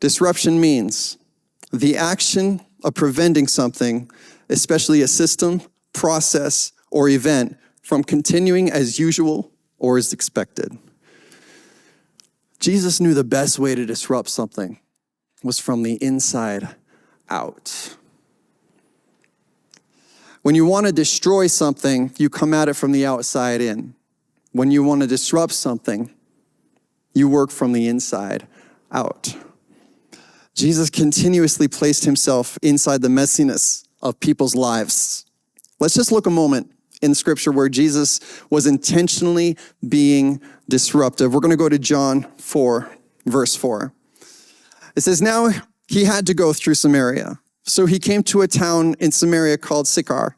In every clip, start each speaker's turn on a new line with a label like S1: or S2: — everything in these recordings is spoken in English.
S1: Disruption means the action of preventing something, especially a system, process, or event, from continuing as usual or as expected. Jesus knew the best way to disrupt something was from the inside out. When you want to destroy something, you come at it from the outside in. When you want to disrupt something, you work from the inside out. Jesus continuously placed himself inside the messiness of people's lives. Let's just look a moment in Scripture where Jesus was intentionally being disruptive. We're going to go to John 4, verse 4. It says, now he had to go through Samaria. So he came to a town in Samaria called Sychar,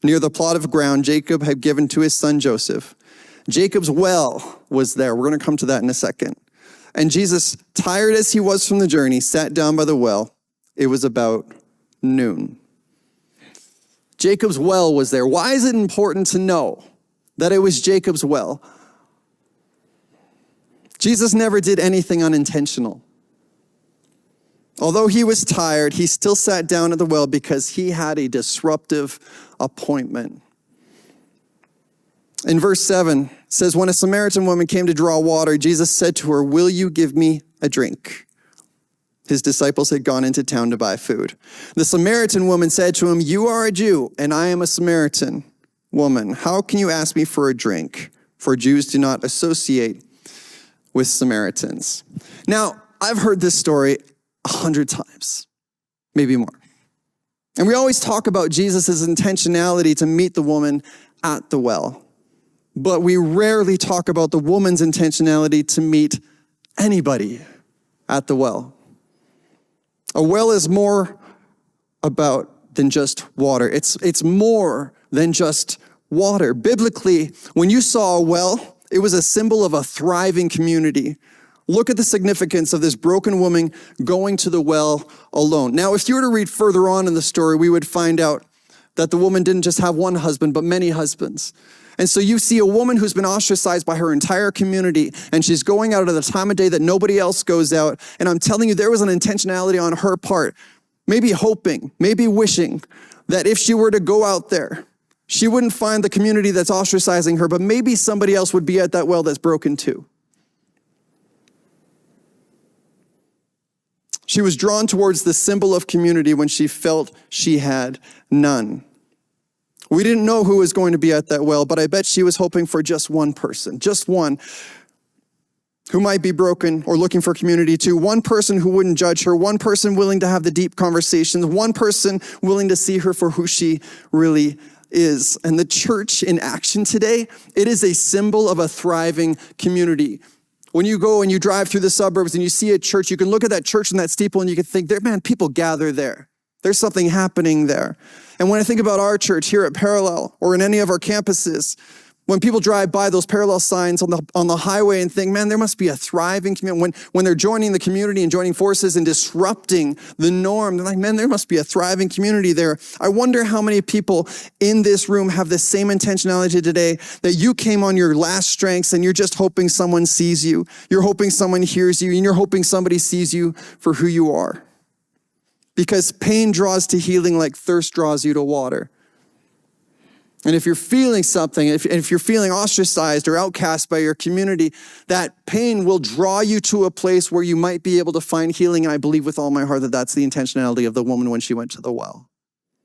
S1: near the plot of ground Jacob had given to his son Joseph. Jacob's well was there. We're going to come to that in a second. And Jesus, tired as he was from the journey, sat down by the well. It was about noon. Jacob's well was there. Why is it important to know that it was Jacob's well? Jesus never did anything unintentional. Although he was tired, he still sat down at the well because he had a disruptive appointment. In verse 7, it says, when a Samaritan woman came to draw water, Jesus said to her, will you give me a drink? His disciples had gone into town to buy food. The Samaritan woman said to him, you are a Jew, and I am a Samaritan woman. How can you ask me for a drink? For Jews do not associate with Samaritans. Now, I've heard this story 100 times, maybe more. And we always talk about Jesus' intentionality to meet the woman at the well. But we rarely talk about the woman's intentionality to meet anybody at the well. A well is more about than just water. It's more than just water. Biblically, when you saw a well, it was a symbol of a thriving community. Look at the significance of this broken woman going to the well alone. Now, if you were to read further on in the story, we would find out that the woman didn't just have one husband, but many husbands. And so you see a woman who's been ostracized by her entire community, and she's going out at the time of day that nobody else goes out. And I'm telling you, there was an intentionality on her part, maybe hoping, maybe wishing that if she were to go out there, she wouldn't find the community that's ostracizing her, but maybe somebody else would be at that well that's broken too. She was drawn towards the symbol of community when she felt she had none. We didn't know who was going to be at that well, but I bet she was hoping for just one person, just one who might be broken or looking for community too. One person who wouldn't judge her, one person willing to have the deep conversations, one person willing to see her for who she really is. And the church in action today, it is a symbol of a thriving community. When you go and you drive through the suburbs and you see a church, you can look at that church and that steeple and you can think, man, people gather there. There's something happening there. And when I think about our church here at Parallel or in any of our campuses, when people drive by those Parallel signs on the highway and think, man, there must be a thriving community. When they're joining the community and joining forces and disrupting the norm, they're like, man, there must be a thriving community there. I wonder how many people in this room have the same intentionality today, that you came on your last strengths and you're just hoping someone sees you. You're hoping someone hears you, and you're hoping somebody sees you for who you are. Because pain draws to healing like thirst draws you to water. And if you're feeling something, if you're feeling ostracized or outcast by your community, that pain will draw you to a place where you might be able to find healing. And I believe with all my heart that that's the intentionality of the woman when she went to the well.